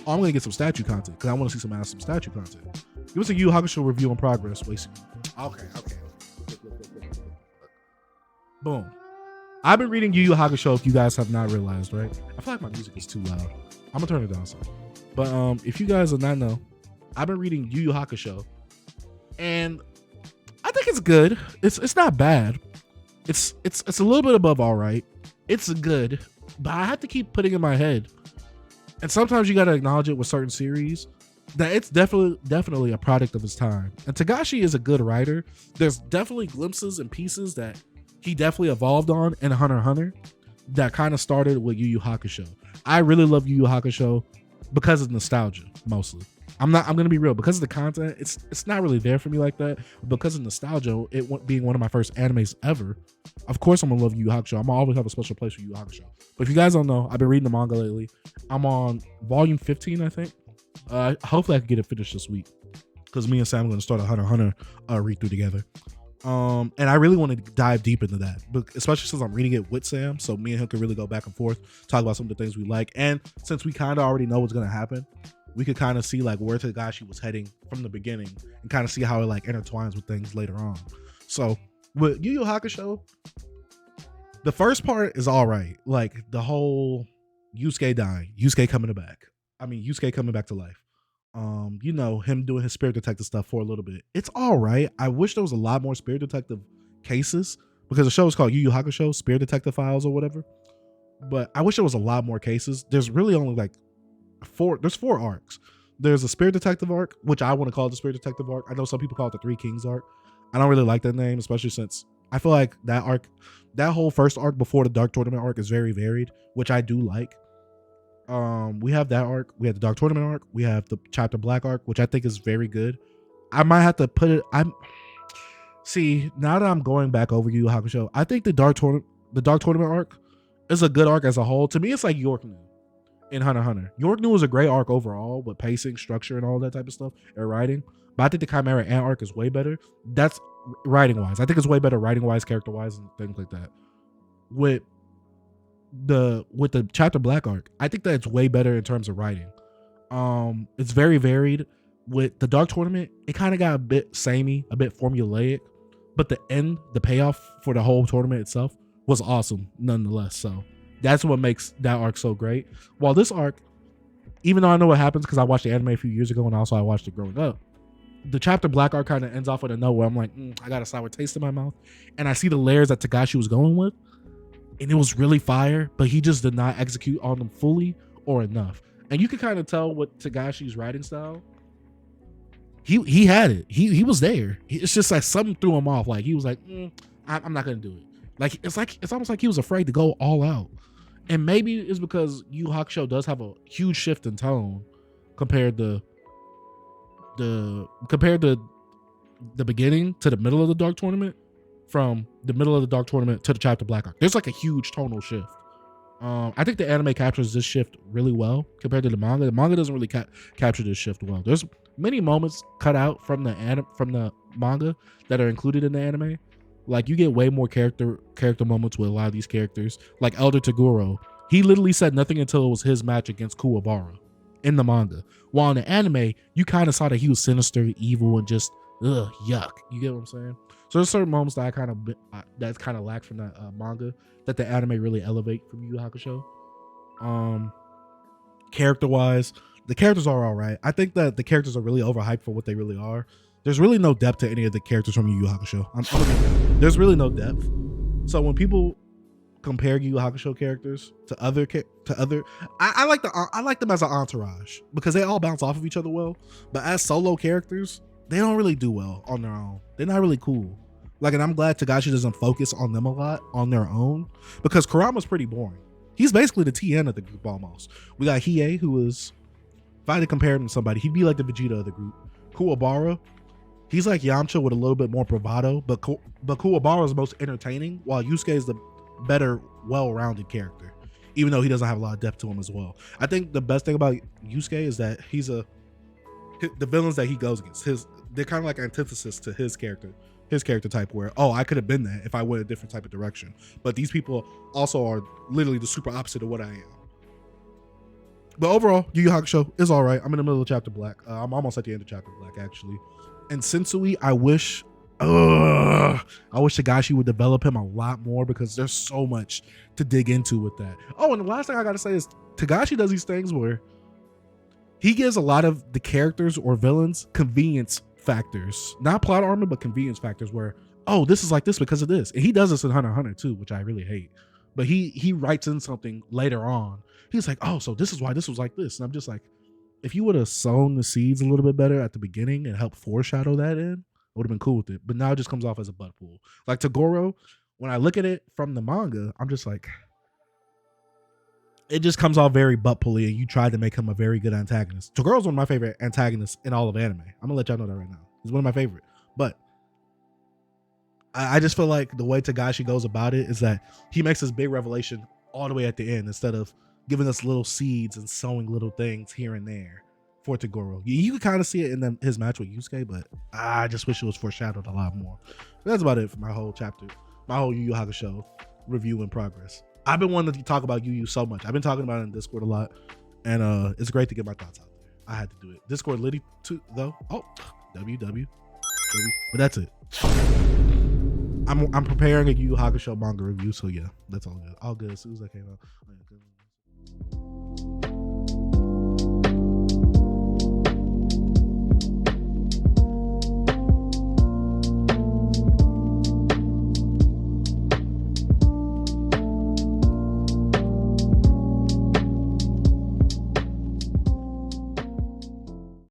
I'm gonna get some statue content because I want to see some statue content. Give us a Yu Yu Hakusho review in progress, basically. Okay. Look. Boom. I've been reading Yu Yu Hakusho. If you guys have not realized, right? I feel like my music is too loud. I'm gonna turn it down some. But if you guys do not know, I've been reading Yu Yu Hakusho, and I think it's good. It's not bad. It's a little bit above all right. It's good, but I have to keep putting in my head, and sometimes you gotta acknowledge it with certain series that it's definitely a product of its time. And Togashi is a good writer. There's definitely glimpses and pieces that he definitely evolved on in Hunter x Hunter that kind of started with Yu Yu Hakusho. I really love Yu Yu Hakusho because of nostalgia, mostly. I'm gonna be real, because of the content, it's not really there for me like that. Because of nostalgia, it being one of my first animes ever, of course I'm gonna love Yu Yu Hakusho. I'm gonna always have a special place for Yu Yu Hakusho. But if you guys don't know, I've been reading the manga lately. I'm on volume 15, I think. Hopefully I can get it finished this week, because me and Sam are gonna start a Hunter x Hunter read through together. And I really want to dive deep into that, but especially since I'm reading it with Sam, so me and him can really go back and forth, talk about some of the things we like. And since we kind of already know what's gonna happen, we could kind of see like where Togashi was heading from the beginning and kind of see how it like intertwines with things later on. So with Yu Yu Hakusho, the first part is all right. Like the whole Yusuke dying, Yusuke coming back to life. You know, him doing his spirit detective stuff for a little bit. It's all right. I wish there was a lot more spirit detective cases, because the show is called Yu Yu Hakusho, Spirit Detective Files or whatever. But I wish there was a lot more cases. There's really only like there's 4 arcs. There's a spirit detective arc, which I want to call the spirit detective arc. I know some people call it the Three Kings arc. I don't really like that name, especially since I feel like that arc, that whole first arc before the Dark Tournament arc, is very varied, which I do like. We have that arc, we have the Dark Tournament arc, we have the Chapter Black arc, which I think is very good. I might have to put it, now that I'm going back over Yu Yu Hakusho, I think the Dark Tournament arc is a good arc as a whole. To me, it's like York New in Hunter x Hunter. York New is a great arc overall with pacing, structure, and all that type of stuff, and writing. But I think the Chimera Ant arc is way better. That's writing wise. I think it's way better writing wise, character wise, and things like that. With the Chapter Black arc, I think that it's way better in terms of writing. It's very varied. With the Dark Tournament, it kind of got a bit samey, a bit formulaic, but the payoff for the whole tournament itself was awesome nonetheless. So that's what makes that arc so great. While this arc, even though I know what happens because I watched the anime a few years ago and also I watched it growing up, the Chapter Black arc kind of ends off with a note where I'm like, I got a sour taste in my mouth, and I see the layers that Togashi was going with, and it was really fire, but he just did not execute on them fully or enough. And you can kind of tell with Togashi's writing style, he had it. He was there. It's just like something threw him off. Like he was like, I'm not gonna do it. It's almost like he was afraid to go all out. And maybe it's because Yu Yu Hakusho does have a huge shift in tone compared to the beginning to the middle of the Dark Tournament, from the middle of the Dark Tournament to the Chapter Black arc. There's like a huge tonal shift. I think the anime captures this shift really well compared to the manga. The manga doesn't really capture this shift well. There's many moments cut out from the manga that are included in the anime. Like you get way more character moments with a lot of these characters. Like Elder Toguro, he literally said nothing until it was his match against Kuwabara in the manga. While in the anime, you kind of saw that he was sinister, evil, and just yuck. You get what I'm saying? So there's certain moments that that's kind of lacked from that manga that the anime really elevate from Yu Yu Hakusho. Character wise, the characters are all right. I think that the characters are really overhyped for what they really are. There's really no depth to any of the characters from Yu Yu Hakusho. There's really no depth. So when people compare Yu Yu Hakusho characters to other, I like them as an entourage because they all bounce off of each other well. But as solo characters, they don't really do well on their own. They're not really cool. Like, and I'm glad Togashi doesn't focus on them a lot on their own, because Kurama's pretty boring. He's basically the TN of the group almost. We got Hiei, who is, if I had to compare him to somebody, he'd be like the Vegeta of the group. Kuwabara, he's like Yamcha with a little bit more bravado, but Kuwabara is the most entertaining, while Yusuke is the better, well-rounded character, even though he doesn't have a lot of depth to him as well. I think the best thing about Yusuke is that the villains that he goes against, they're kind of like antithesis to his character type, where, I could have been that if I went a different type of direction. But these people also are literally the super opposite of what I am. But overall, Yu Yu Hakusho is all right. I'm in the middle of chapter black. I'm almost at the end of chapter black, actually. And Sensui, I wish Tagashi would develop him a lot more because there's so much to dig into with that. Oh, and the last thing I gotta say is Tagashi does these things where he gives a lot of the characters or villains convenience factors, not plot armor, but convenience factors where, oh, this is like this because of this. And he does this in Hunter x Hunter too, which I really hate. But he writes in something later on. He's like, oh, so this is why this was like this. And I'm just like, if you would have sown the seeds a little bit better at the beginning and helped foreshadow that in, I would have been cool with it. But now it just comes off as a butt pool. Like Toguro, when I look at it from the manga, I'm just like, it just comes off very butt pully, and you tried to make him a very good antagonist. Togoro's one of my favorite antagonists in all of anime. I'm gonna let y'all know that right now. He's one of my favorite. But I just feel like the way Tagashi goes about it is that he makes this big revelation all the way at the end instead of giving us little seeds and sowing little things here and there for Toguro. You can kind of see it in his match with Yusuke, but I just wish it was foreshadowed a lot more. But that's about it for my whole chapter, my whole Yu Yu Hakusho review in progress. I've been wanting to talk about Yu Yu so much. I've been talking about it in Discord a lot, and it's great to get my thoughts out there. I had to do it. Discord litty too, though. Oh, WW. But that's it. I'm preparing a Yu Yu Hakusho manga review, so yeah, that's all good. All good as soon as I came out.